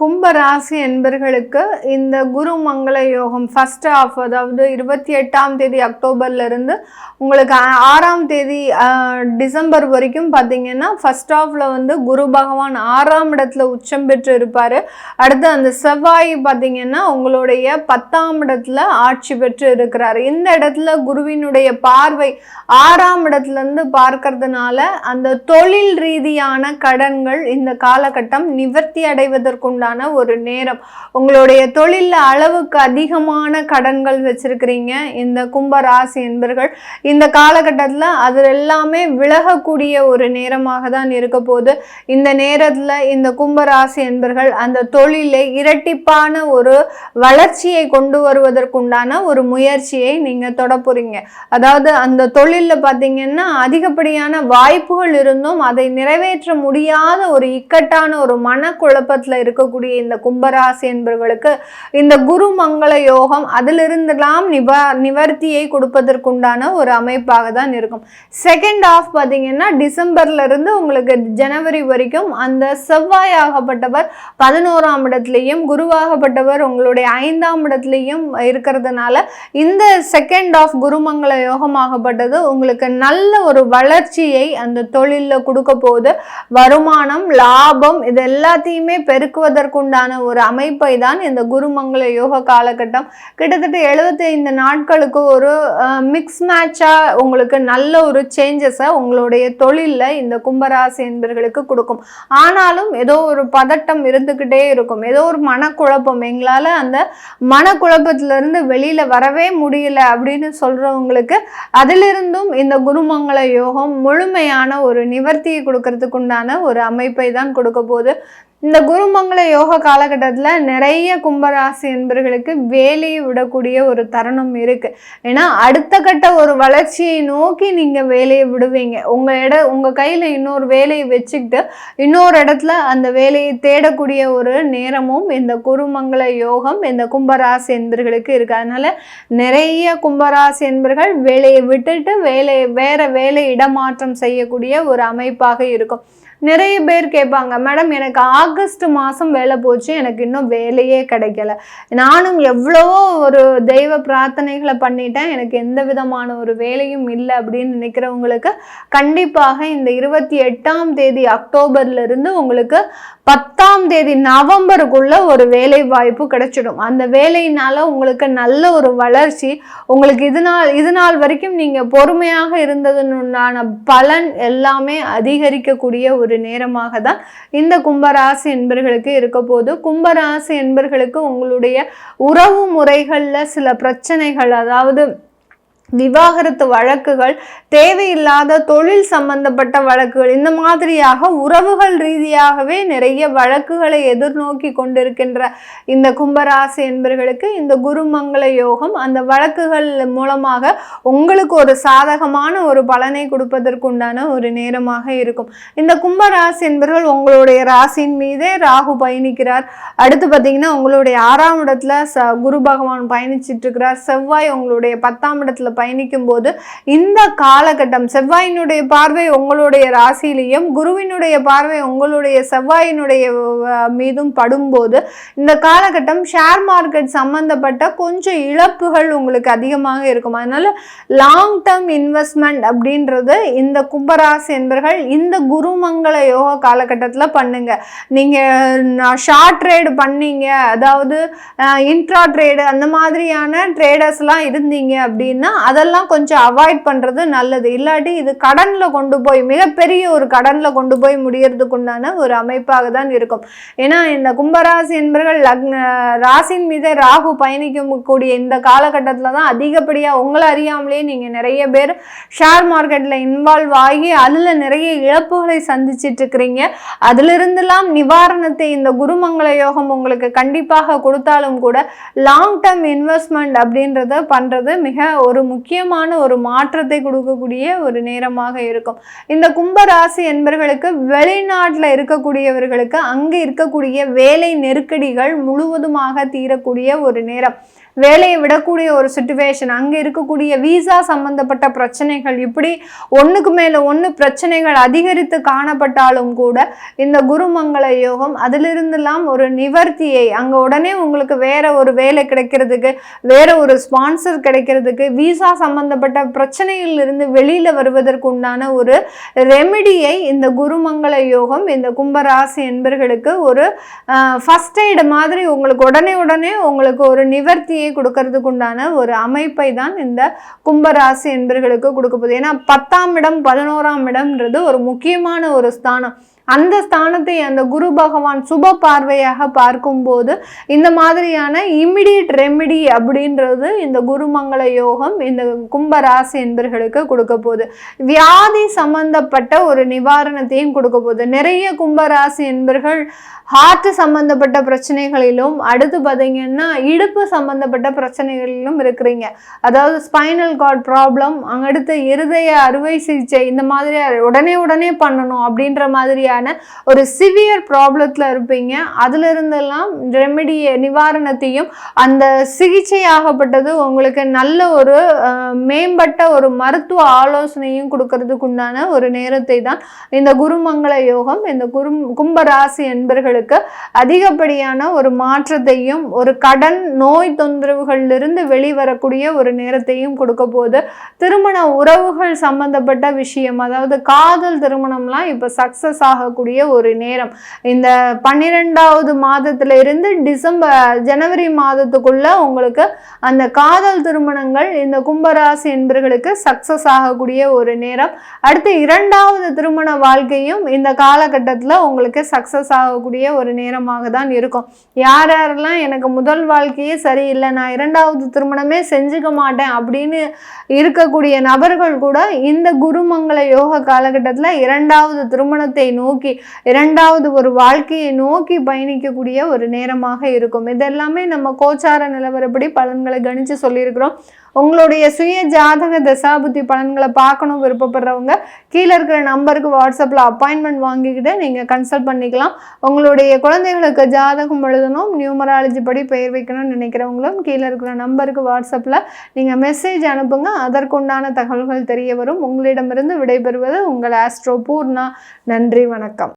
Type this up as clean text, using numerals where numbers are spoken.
கும்ப ராசி என்பர்களுக்கு இந்த குரு மங்கள யோகம் ஃபர்ஸ்ட் ஆஃப், அதாவது 28ஆம் தேதி அக்டோபர்ல இருந்து உங்களுக்கு 6ஆம் தேதி டிசம்பர் வரைக்கும் பார்த்தீங்கன்னா ஃபர்ஸ்ட் ஆஃப்ல வந்து குரு பகவான் 6ஆம் இடத்துல உச்சம் பெற்று இருப்பாரு. அடுத்து அந்த செவ்வாய் பார்த்தீங்கன்னா உங்களுடைய 10ஆம் இடத்துல ஆட்சி பெற்று இருக்கிறாரு. இந்த இடத்துல குருவினுடைய பார்வை 6ஆம் இடத்துல இருந்து பார்க்கறதுனால அந்த தொழில் ரீதியான கடன்கள் இந்த காலகட்டம் நிவர்த்தி அடைவதற்குண்டான ஒரு நேரம். உங்களுடைய தொழில அளவுக்கு அதிகமான கடன்கள் வச்சிருக்கிறீங்க இந்த கும்ப ராசி என்பர்கள், இந்த காலகட்டத்தில் அது எல்லாமே விலகக்கூடிய ஒரு நேரமாக தான் இருக்க போது. இந்த நேரத்தில் இந்த கும்பராசி என்பர்கள் அந்த தொழிலை இரட்டிப்பான ஒரு வளர்ச்சியை கொண்டு வருவதற்குண்டான ஒரு முயற்சியை நீங்க தொட போறீங்க. அதாவது அந்த தொழிலில் பார்த்தீங்கன்னா அதிகப்படியான வாய்ப்புகள் இருந்தும் அதை நிறைவேற்ற முடியாத ஒரு இக்கட்டான ஒரு மனக்குழப்பத்தில் இருக்கக்கூடிய இந்த கும்பராசி என்பவர்களுக்கு இந்த குரு மங்கள யோகம் அதிலிருந்தெல்லாம் நிவர்த்தியை கொடுப்பதற்குண்டான ஒரு அமைப்பாக தான் இருக்கும். செகண்ட் ஆஃப் பார்த்தீங்கன்னா டிசம்பர்ல இருந்து உங்களுக்கு ஜனவரி வரைக்கும் அந்த செவ்வாய் ஆகப்பட்டவர் 11ஆம் இடத்துலையும் குருவாகப்பட்டவர் உங்களுடைய 5ஆம் இடத்துலையும் இருக்கிறதுனால இந்த செகண்ட் ஆஃப் குருமங்கள யோகம் ஆகப்பட்டது உங்களுக்கு நல்ல ஒரு வளர்ச்சியை அந்த தொழிலில் கொடுக்க போது. வருமானம், லாபம் இது எல்லாத்தையுமே பெருக்குவதற்குண்டான ஒரு அமைப்பை தான் இந்த குருமங்கள யோக காலகட்டம் கிட்டத்தட்ட 75 நாட்களுக்கு ஒரு மிக்ஸ் மேட்சா உங்களுக்கு நல்ல ஒரு சேஞ்சஸை உங்களுடைய தொழிலில் இந்த கும்பராசி என்பர்களுக்கு கொடுக்கும். ஆனாலும் ஏதோ ஒரு பதட்டம் இருந்துக்கிட்டே இருக்கும், ஏதோ ஒரு மனக்குழப்பம், எங்களால் அந்த மனக்குழப்பத்திலிருந்து வெளியில வரவே முடியல அப்படின்னு சொல்றவங்களுக்கு அதிலிருந்தும் இந்த குருமங்கள யோகம் முழுமையான ஒரு நிவர்த்தியை கொடுக்கறதுக்கு உண்டான ஒரு அமைப்பை தான் கொடுக்க போகுது. இந்த குருமங்கள யோக காலகட்டத்தில் நிறைய கும்பராசி என்பர்களுக்கு வேலையை விடக்கூடிய ஒரு தருணம் இருக்கு. ஏன்னா அடுத்த கட்ட ஒரு வளர்ச்சியை நோக்கி நீங்க வேலையை விடுவீங்க. உங்க கையில இன்னொரு வேலையை வச்சுக்கிட்டு இன்னொரு இடத்துல அந்த வேலையை தேடக்கூடிய ஒரு நேரமும் இந்த குருமங்கள யோகம் இந்த கும்பராசி என்பர்களுக்கு இருக்கு. அதனால நிறைய கும்பராசி என்பர்கள் வேலையை விட்டுட்டு வேற வேலை இடமாற்றம் செய்யக்கூடிய ஒரு அமைப்பாக இருக்கும். நிறைய பேர் கேட்பாங்க, மேடம் எனக்கு ஆகஸ்ட் மாதம் வேலை போச்சு, எனக்கு இன்னும் வேலையே கிடைக்கல, நானும் எவ்வளவோ ஒரு தெய்வ பிரார்த்தனைகளை பண்ணிட்டேன், எனக்கு எந்த விதமான ஒரு வேலையும் இல்லை அப்படின்னு நினைக்கிறவங்களுக்கு கண்டிப்பாக இந்த 28ஆம் தேதி அக்டோபர்ல இருந்து உங்களுக்கு 10ஆம் தேதி நவம்பருக்குள்ள ஒரு வேலை வாய்ப்பு கிடைச்சிடும். அந்த வேலையினால உங்களுக்கு நல்ல ஒரு வளர்ச்சி, உங்களுக்கு இது நாள் வரைக்கும் நீங்க பொறுமையாக இருந்ததுன்னு பலன் எல்லாமே அதிகரிக்கக்கூடிய ஒரு நேரமாக தான் இந்த கும்பராசி என்பர்களுக்கு இருக்க போது. கும்பராசி என்பர்களுக்கு உங்களுடைய உறவு முறைகள்ல சில பிரச்சனைகள், அதாவது விவாகரத்து வழக்குகள், தேவையில்லாத தொழில் சம்பந்தப்பட்ட வழக்குகள், இந்த மாதிரியாக உறவுகள் ரீதியாகவே நிறைய வழக்குகளை எதிர்நோக்கி கொண்டிருக்கின்ற இந்த கும்பராசி என்பர்களுக்கு இந்த குருமங்கள யோகம் அந்த வழக்குகள் மூலமாக உங்களுக்கு ஒரு சாதகமான ஒரு பலனை கொடுப்பதற்குண்டான ஒரு நேரமாக இருக்கும். இந்த கும்பராசி என்பர்கள் உங்களுடைய ராசியின் மீதே ராகு பயணிக்கிறார். அடுத்து பார்த்தீங்கன்னா உங்களுடைய 6ஆம் இடத்துல குரு பகவான் பயணிச்சிட்டு இருக்கிறார். செவ்வாய் உங்களுடைய 10ஆம் இடத்துல பயணிக்கும் போது இந்த காலகட்டம் செவ்வாயினுடைய பார்வை உங்களுடைய ராசியிலையும் குருவினுடைய பார்வை உங்களுடைய செவ்வாயினுடைய மீதும் படும்போது இந்த காலகட்டம் ஷேர் மார்க்கெட் சம்பந்தப்பட்ட கொஞ்சம் இழப்புகள் உங்களுக்கு அதிகமாக இருக்கும். அதனால லாங் டேர்ம் இன்வெஸ்ட்மெண்ட் அப்படின்றது இந்த கும்பராசி என்பர்கள் இந்த குருமங்கள யோக காலகட்டத்தில் பண்ணுங்க. நீங்க ஷார்ட் ட்ரேடு பண்ணீங்க, அதாவது இன்ட்ரா ட்ரேடு அந்த மாதிரியான ட்ரேடர்ஸ்லாம் இருந்தீங்க அப்படின்னா அதெல்லாம் கொஞ்சம் அவாய்ட் பண்றது நல்லது. இல்லாட்டி இது கடன்ல கொண்டு போய் மிகப்பெரிய ஒரு கடன்ல கொண்டு போய் முடியறதுக்கு உண்டான ஒரு அமைப்பாக தான் இருக்கும். ஏன்னா இந்த கும்பராசி என்பர்கள் ராசியின் மீது ராகு பயணிக்கக்கூடிய இந்த காலகட்டத்தில் தான் அதிகப்படியா உங்களை அறியாமலே நீங்க நிறைய பேர் ஷேர் மார்க்கெட்ல இன்வால்வ் ஆகி அதுல நிறைய இழப்புகளை சந்திச்சிட்டு இருக்கிறீங்க. அதுல இருந்தெல்லாம் நிவாரணத்தை இந்த குருமங்கள யோகம் உங்களுக்கு கண்டிப்பாக கொடுத்தாலும் கூட லாங் டேர்ம் இன்வெஸ்ட்மெண்ட் அப்படின்றத பண்றது மிக ஒரு முக்கியமான ஒரு மாற்றத்தை கொடுக்கக்கூடிய ஒரு நேரமாக இருக்கும். இந்த கும்பராசி என்பர்களுக்கு வெளிநாட்டில் இருக்கக்கூடியவர்களுக்கு அங்கே இருக்கக்கூடிய வேலை நெருக்கடிகள் முழுவதுமாக தீரக்கூடிய ஒரு நேரம். வேலையை விடக்கூடிய ஒரு சிச்சுவேஷன், அங்கே இருக்கக்கூடிய வீசா சம்பந்தப்பட்ட பிரச்சனைகள், இப்படி ஒன்றுக்கு மேலே ஒன்று பிரச்சனைகள் அதிகரித்து காணப்பட்டாலும் கூட இந்த குருமங்கள யோகம் அதிலிருந்தெல்லாம் ஒரு நிவர்த்தியை, அங்கே உடனே உங்களுக்கு வேற ஒரு வேலை கிடைக்கிறதுக்கு, வேற ஒரு ஸ்பான்சர் கிடைக்கிறதுக்கு, வீசா சம்பந்தப்பட்ட பிரச்சனைகளிலிருந்து வெளியில் வருவதற்கு உண்டான ஒரு ரெமிடியை இந்த குருமங்கள யோகம் இந்த கும்பராசி என்பர்களுக்கு ஒரு ஃபர்ஸ்ட் எய்டு மாதிரி உங்களுக்கு உடனே உங்களுக்கு ஒரு நிவர்த்தியை கொடுக்கறதுக்கு உண்டான ஒரு அமைப்பை தான் இந்த கும்பராசி என்பர்களுக்கு கொடுக்க போகுது. ஏன்னா 10ஆம் இடம் 11ஆம் இடம்ன்றது ஒரு முக்கியமான ஒரு ஸ்தானம். அந்த ஸ்தானத்தை அந்த குரு பகவான் சுப பார்வையாக பார்க்கும்போது இந்த மாதிரியான இமிடியட் ரெமிடி அப்படின்றது இந்த குருமங்கள யோகம் இந்த கும்பராசி என்பர்களுக்கு கொடுக்க போகுது. வியாதி சம்பந்தப்பட்ட ஒரு நிவாரணத்தையும் கொடுக்க போகுது. நிறைய கும்பராசி என்பர்கள் ஹார்ட் சம்பந்தப்பட்ட பிரச்சனைகளிலும், அடுத்து பார்த்தீங்கன்னா இடுப்பு சம்பந்தப்பட்ட பிரச்சனைகளிலும் இருக்கிறீங்க. அதாவது ஸ்பைனல் கார்ட் ப்ராப்ளம், அடுத்து இருதய அறுவை சிகிச்சை, இந்த மாதிரி உடனே பண்ணணும் அப்படின்ற மாதிரியான ஒரு சிவியர் ப்ராப்ளத்தில் இருப்பீங்க. அதுல இருந்தெல்லாம் ரெமெடி நிவாரணத்தையும் அந்த சிகிச்சையாகப்பட்டது உங்களுக்கு நல்ல ஒரு மேம்பட்ட ஒரு மருத்துவ ஆலோசனையும் கொடுக்கறதுக்கு உண்டான ஒரு நேரத்தை தான் இந்த குருமங்கள யோகம் இந்த கும்பராசி என்பர்களுக்கு அதிகப்படியான ஒரு மாற்றத்தையும் ஒரு கடன் நோய் தொந்தரவுகளிலிருந்து வெளிவரக்கூடிய ஒரு நேரத்தையும் கொடுக்க போது. திருமண உறவுகள் சம்பந்தப்பட்ட விஷயம், அதாவது காதல் திருமணம்லாம் இப்ப சக்சஸ் ஆகக்கூடிய ஒரு நேரம். இந்த 12வது மாதத்துல இருந்து ஜனவரி மாதத்துக்குள்ள உங்களுக்கு அந்த காதல் திருமணங்கள் இந்த கும்பராசி என்பர்களுக்கு சக்சஸ் ஆகக்கூடிய ஒரு நேரம். அடுத்து 2வது திருமண வாழ்க்கையும் இந்த காலகட்டத்துல உங்களுக்கு சக்சஸ் ஆகக்கூடிய ஒரு நேரமாக தான் இருக்கும். யாரெல்லாம் எனக்கு முதல் வாழ்க்கையே சரியில்லை, நான் 2வது திருமணமே செஞ்சுக்க மாட்டேன் அப்படின்னு இருக்கக்கூடிய நபர்கள் கூட இந்த குருமங்கள யோக காலகட்டத்தில் 2வது திருமணத்தை நோக்கி 2வது ஒரு வாழ்க்கையை நோக்கி பயணிக்கக்கூடிய ஒரு நேரமாக இருக்கும். இதெல்லாமே நம்ம கோச்சார நிலவரப்படி பலன்களை கணிச்சு சொல்லியிருக்கிறோம். உங்களுடைய சுய ஜாதக தசாபுத்தி பலன்களை பார்க்கணும் விருப்பப்படுறவங்க கீழே இருக்கிற நம்பருக்கு வாட்ஸ்அப்பில் அப்பாயின்மெண்ட் வாங்கிக்கிட்டு நீங்கள் கன்சல்ட் பண்ணிக்கலாம். உங்களுடைய குழந்தைகளுக்கு ஜாதகம் எழுதணும், நியூமராலஜி படி பெயர் வைக்கணும்னு நினைக்கிறவங்களும் கீழே இருக்கிற நம்பருக்கு வாட்ஸ்அப்பில் நீங்கள் மெசேஜ் அனுப்புங்க. அதற்குண்டான தகவல்கள் தெரிய வரும். உங்களிடமிருந்து விடைபெறுவது உங்கள் ஆஸ்ட்ரோ பூர்ணா. நன்றி, வணக்கம்.